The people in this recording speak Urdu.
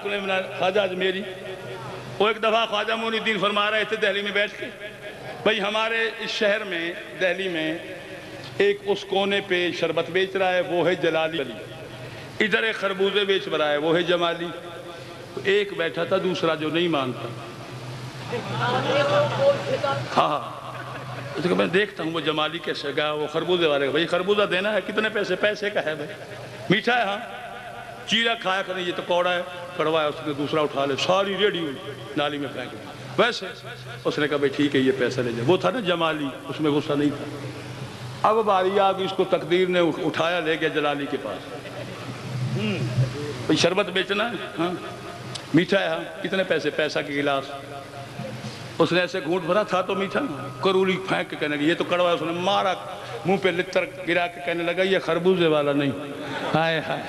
خواجہ اجمیری وہ ایک دفعہ خواجہ معین الدین فرما رہے تھے دہلی میں بیٹھ کے، بھئی ہمارے اس شہر میں دہلی میں ایک اس کونے پہ شربت بیچ رہا ہے وہ ہے جلالی، ادھر ایک خربوزے بیچ رہا ہے وہ ہے جمالی، ایک بیٹھا تھا دوسرا جو نہیں مانتا، ہاں تو میں دیکھتا ہوں وہ جمالی کیسے گا، وہ خربوزے والے گا، بھئی خربوزہ دینا ہے کتنے پیسے؟ پیسے کا ہے بھئی، میٹھا ہے ہاں، چیرا کھایا کریں یہ تو کوڑا ہے، کڑوا ہے، اس نے دوسرا اٹھا لے ساری ریڈی نالی میں پھینک دیا، ویسے اس نے کہا بھئی ٹھیک ہے یہ پیسہ لے جائے، وہ تھا نا جمالی، اس میں غصہ نہیں تھا، اب باری آگئی اس کو تقدیر نے اٹھایا لے گیا جلالی کے پاس، بھئی شربت بیچنا ہے ہاں، میٹھا ہے ہاں، کتنے پیسے؟ پیسہ کی گلاس، اس نے ایسے گھونٹ بھرا تھا تو میٹھا، کرولی پھینک کے کہنے لگا یہ تو کڑوا ہے، اس نے مارا منہ پہ لتر گرا کے کہنے لگا یہ خربوزے والا نہیں، ہائے ہائے